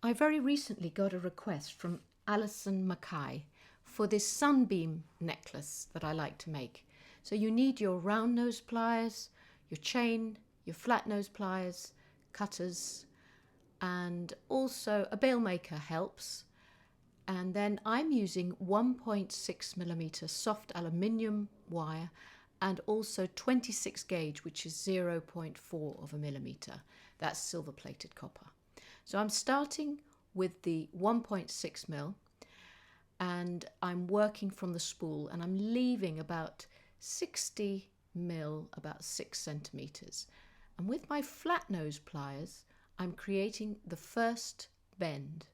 I very recently got a request from Alison Mackay for this Sunbeam necklace that I like to make. So you need your round nose pliers, your chain, your flat nose pliers, cutters, and also a bail maker helps. And then I'm using 1.6mm soft aluminium wire and also 26 gauge, which is 0.4 of a millimeter. That's silver plated copper. So I'm starting with the 1.6mm and I'm working from the spool and I'm leaving about 60mm, about 6 centimeters. And with my flat nose pliers, I'm creating the first bend.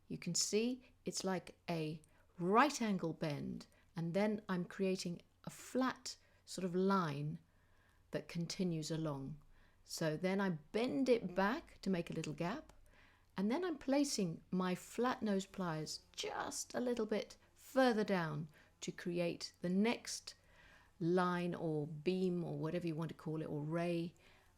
You can see it's like a right angle bend, and then I'm creating a flat sort of line that continues along. So then I bend it back to make a little gap, and then I'm placing my flat nose pliers just a little bit further down to create the next line or beam or whatever you want to call it, or ray,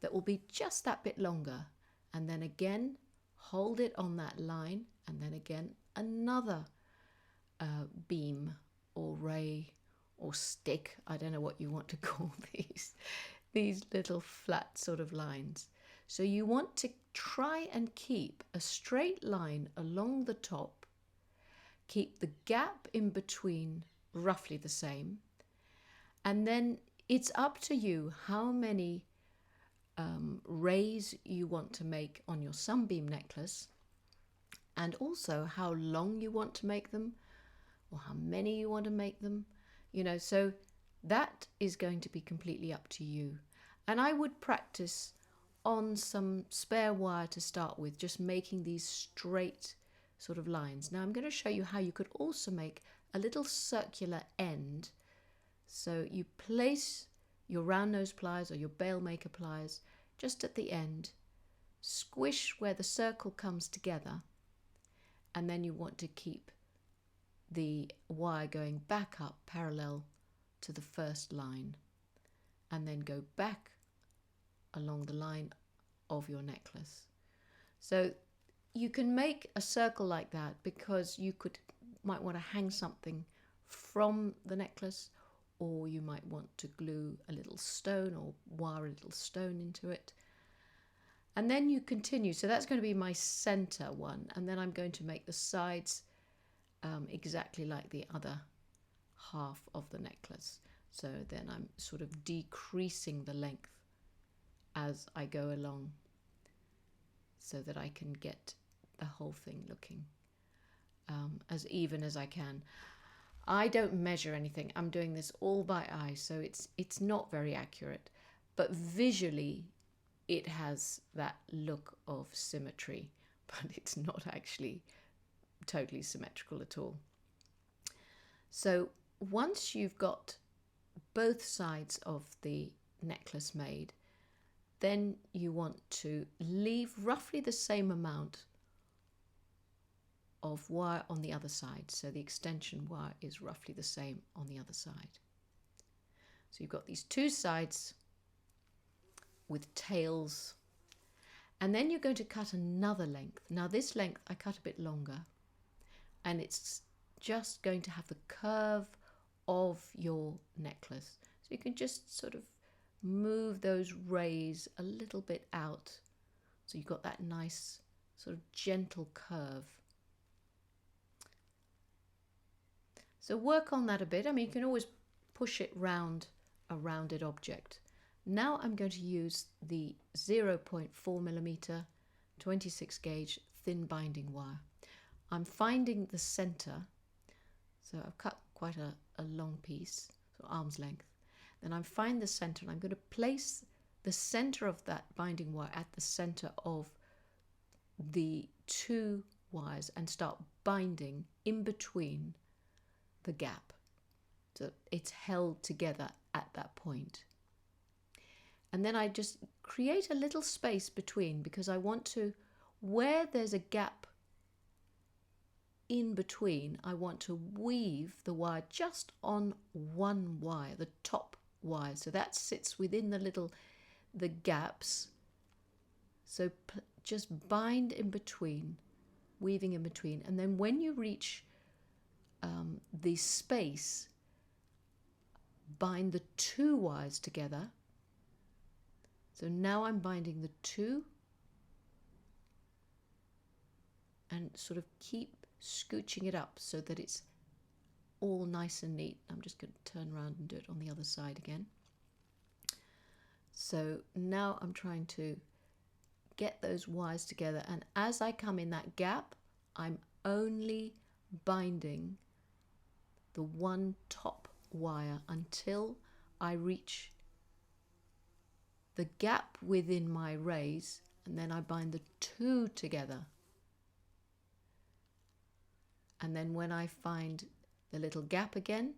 that will be just that bit longer. And then again hold it on that line, and then again another beam or ray or stick, I don't know what you want to call these little flat sort of lines. So you want to try and keep a straight line along the top, keep the gap in between roughly the same, and then it's up to you how many rays you want to make on your Sunbeam necklace, and also how long you want to make them or how many you want to make them, so that is going to be completely up to you. And I would practice on some spare wire to start with, just making these straight sort of lines. Now I'm going to show you how you could also make a little circular end. So you place your round nose pliers or your bail maker pliers just at the end, squish where the circle comes together, and then you want to keep the wire going back up parallel to the first line, and then go back along the line of your necklace. So you can make a circle like that because you might want to hang something from the necklace, or you might want to glue a little stone or wire a little stone into it. And then you continue. So that's going to be my center one, and then I'm going to make the sides exactly like the other half of the necklace. So then I'm sort of decreasing the length as I go along so that I can get the whole thing looking as even as I can. I don't measure anything. I'm doing this all by eye, so it's not very accurate, but visually it has that look of symmetry, but it's not actually totally symmetrical at all. So once you've got both sides of the necklace made, then you want to leave roughly the same amount of wire on the other side. So the extension wire is roughly the same on the other side. So you've got these two sides with tails, and then you're going to cut another length. Now this length I cut a bit longer, and it's just going to have the curve of your necklace. So you can just sort of move those rays a little bit out, so you've got that nice sort of gentle curve. So work on that a bit. I mean, you can always push it round a rounded object. Now I'm going to use the 0.4mm 26 gauge thin binding wire. I'm finding the center, so I've cut quite a long piece, so arm's length. Then I find the center, and I'm going to place the center of that binding wire at the center of the two wires and start binding in between the gap. So it's held together at that point. And then I just create a little space between, because I want to, where there's a gap in between, I want to weave the wire just on one wire, the top wire. So that sits within the gaps. So just bind in between weaving in between, and then when you reach the space, bind the 2 wires together. So now I'm binding the 2 and sort of keep scooching it up so that it's all nice and neat. I'm just going to turn around and do it on the other side again. So now I'm trying to get those wires together, and as I come in that gap, I'm only binding the 1 top wire until I reach the gap within my raise, and then I bind the 2 together. And then when I find the little gap again,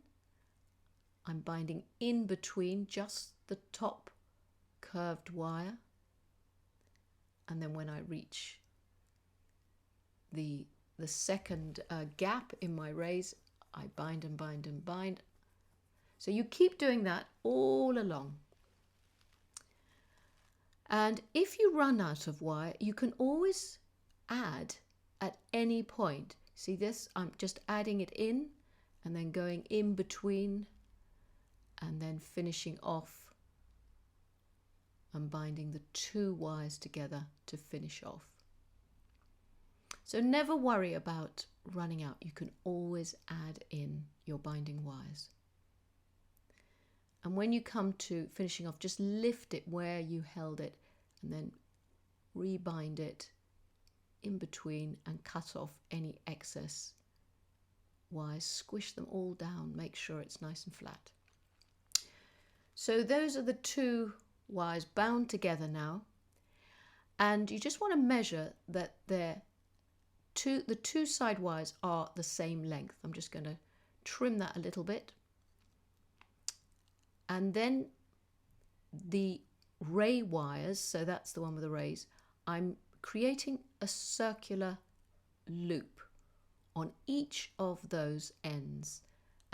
I'm binding in between just the top curved wire, and then when I reach the second gap in my raise, I bind and bind and bind. So you keep doing that all along. And if you run out of wire, you can always add at any point. See this? I'm just adding it in and then going in between and then finishing off and binding the 2 wires together to finish off. So never worry about running out. You can always add in your binding wires. And when you come to finishing off, just lift it where you held it and then rebind it in between and cut off any excess wires. Squish them all down, make sure it's nice and flat. So those are the 2 wires bound together now, and you just want to measure that the 2 side wires are the same length. I'm just going to trim that a little bit, and then the ray wires, so that's the one with the rays, I'm creating a circular loop on each of those ends,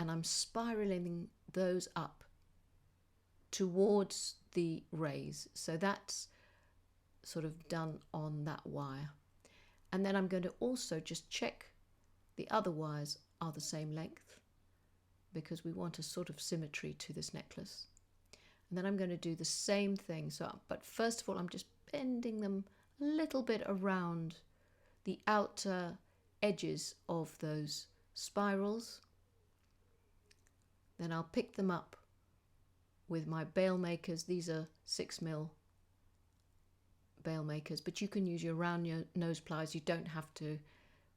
and I'm spiraling those up towards the rays. So that's sort of done on that wire. And then I'm going to also just check the other wires are the same length, because we want a sort of symmetry to this necklace. And then I'm going to do the same thing. So, but first of all, I'm just bending them a little bit around the outer edges of those spirals. Then I'll pick them up with my bail makers. These are 6mm bail makers, but you can use your round nose pliers. You don't have to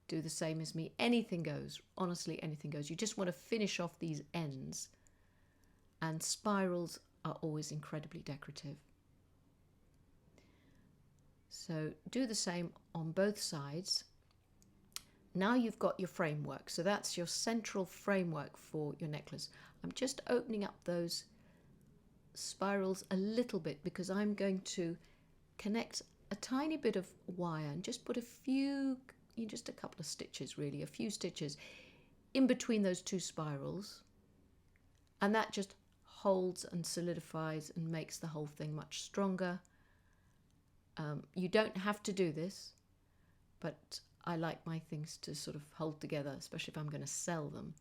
do the same as me. Anything goes, honestly, anything goes. You just want to finish off these ends, and spirals are always incredibly decorative. So do the same on both sides. Now you've got your framework. So that's your central framework for your necklace. I'm just opening up those spirals a little bit because I'm going to connect a tiny bit of wire and just put a few, just a couple of stitches really, a few stitches in between those 2 spirals, and that just holds and solidifies and makes the whole thing much stronger. You don't have to do this, but I like my things to sort of hold together, especially if I'm going to sell them.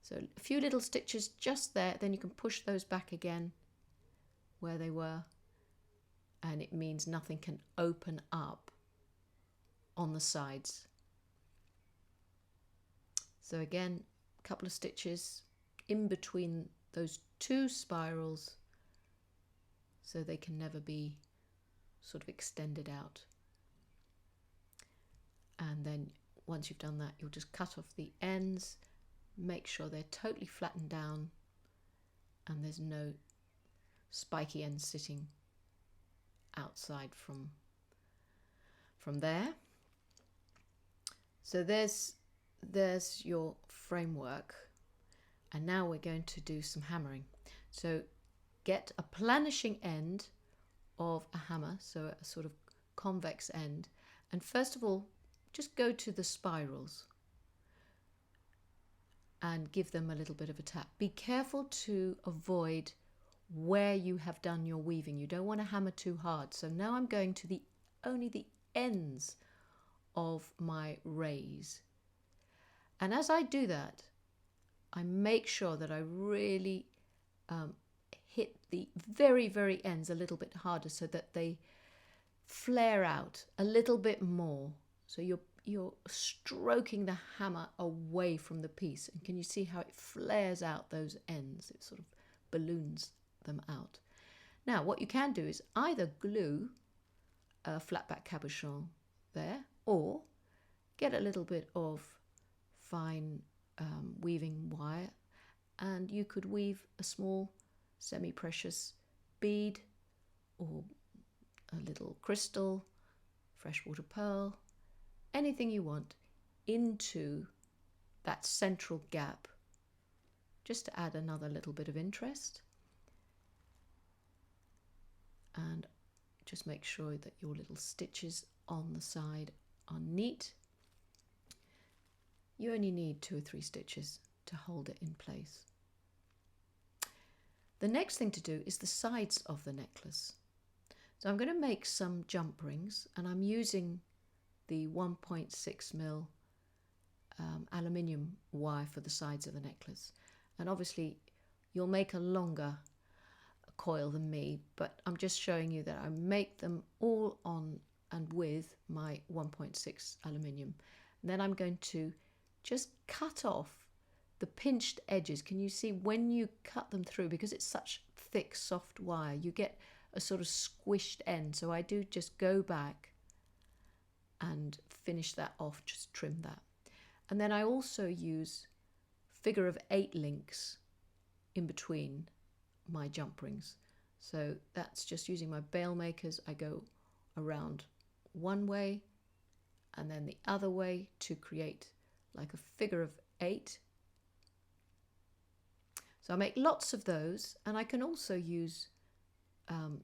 So a few little stitches just there, then you can push those back again where they were, and it means nothing can open up on the sides. So again, a couple of stitches in between those 2 spirals so they can never be sort of extended out. And then once you've done that, you'll just cut off the ends, make sure they're totally flattened down and there's no spiky ends sitting outside from there. So there's your framework, and now we're going to do some hammering. So get a planishing end of a hammer, so a sort of convex end, and first of all just go to the spirals and give them a little bit of a tap. Be careful to avoid where you have done your weaving. You don't want to hammer too hard. So now I'm going to only the ends of my raise. And as I do that, I make sure that I really hit the very, very ends a little bit harder so that they flare out a little bit more. So you're stroking the hammer away from the piece. And can you see how it flares out those ends? It sort of balloons them out. Now, what you can do is either glue a flat back cabochon there, or get a little bit of fine weaving wire, and you could weave a small semi-precious bead or a little crystal, freshwater pearl, anything you want, into that central gap, just to add another little bit of interest. And just make sure that your little stitches on the side are neat. You only need 2 or 3 stitches to hold it in place. The next thing to do is the sides of the necklace. So I'm going to make some jump rings, and I'm using the 1.6mm aluminium wire for the sides of the necklace. And obviously you'll make a longer coil than me, but I'm just showing you that I make them all on and with my 1.6 aluminium. And then I'm going to just cut off the pinched edges. Can you see when you cut them through, because it's such thick soft wire, you get a sort of squished end. So I do just go back and finish that off, just trim that. And then I also use figure of 8 links in between my jump rings. So that's just using my bail makers. I go around one way and then the other way to create like a figure of 8. So I make lots of those, and I can also use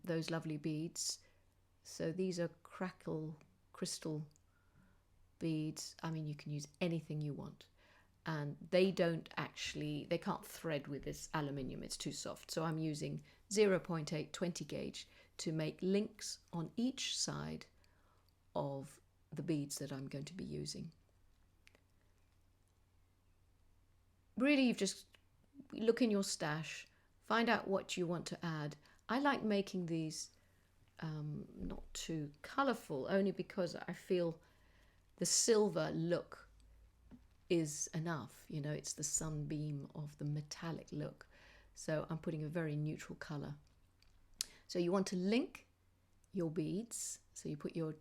those lovely beads. So these are crackle crystal beads. I mean, you can use anything you want, and they can't thread with this aluminium, it's too soft. So I'm using 0.8 20 gauge to make links on each side of the beads that I'm going to be using. Really, you've just look in your stash, find out what you want to add. I like making these not too colourful, only because I feel the silver look is enough. You know, it's the sunbeam of the metallic look. So I'm putting a very neutral colour. So you want to link your beads. So you put your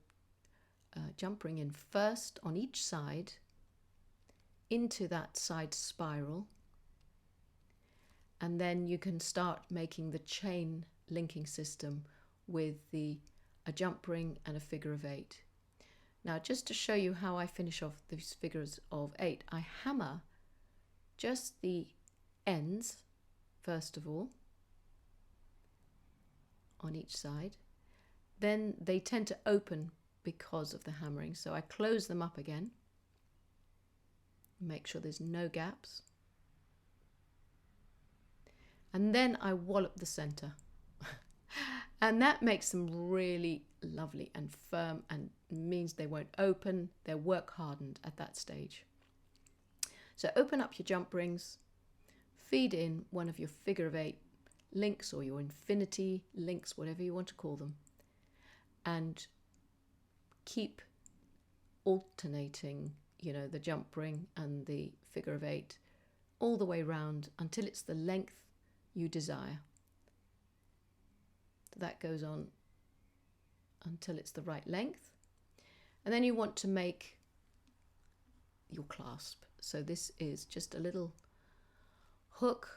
jump ring in first on each side into that side spiral, and then you can start making the chain linking system with a jump ring and a figure of 8. Now, just to show you how I finish off these figures of 8, I hammer just the ends first of all on each side. Then they tend to open because of the hammering, so I close them up again, make sure there's no gaps, and then I wallop the center. And that makes them really lovely and firm, and means they won't open. They're work hardened at that stage. So open up your jump rings, feed in one of your figure of 8 links or your infinity links, whatever you want to call them, and keep alternating, you know, the jump ring and the figure of 8 all the way round until it's the length you desire. So that goes on until it's the right length. And then you want to make your clasp. So this is just a little hook.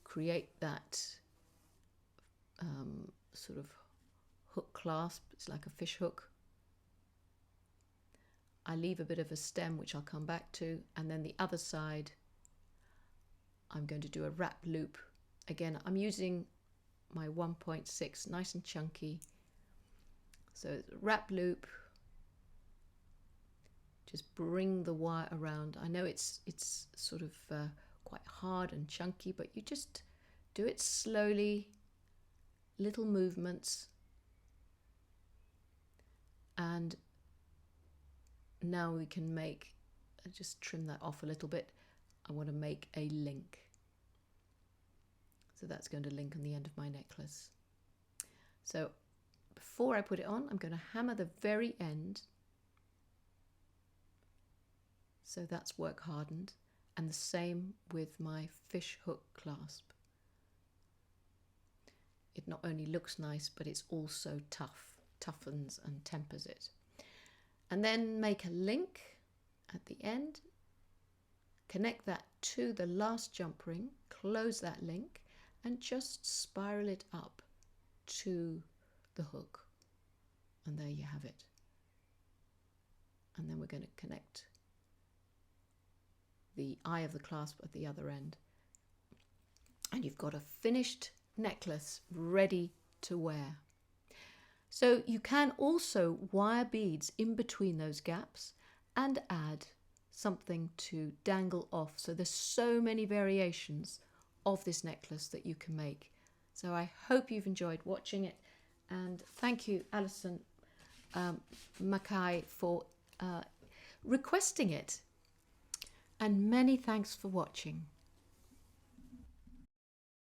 Create that sort of hook clasp. It's like a fish hook. I leave a bit of a stem, which I'll come back to, and then the other side I'm going to do a wrap loop. Again, I'm using my 1.6, nice and chunky. So wrap loop, just bring the wire around. I know it's sort of quite hard and chunky, but you just do it slowly, little movements, and now we can make, just trim that off a little bit. I want to make a link. So that's going to link on the end of my necklace. So before I put it on, I'm going to hammer the very end. So that's work hardened. And the same with my fish hook clasp. It not only looks nice, but it's also tough, toughens and tempers it. And then make a link at the end, connect that to the last jump ring, close that link, and just spiral it up to the hook. And there you have it. And then we're going to connect the eye of the clasp at the other end. And you've got a finished necklace ready to wear. So you can also wire beads in between those gaps and add something to dangle off. So there's so many variations of this necklace that you can make. So I hope you've enjoyed watching it, and thank you, Alison Mackay, for requesting it, and many thanks for watching.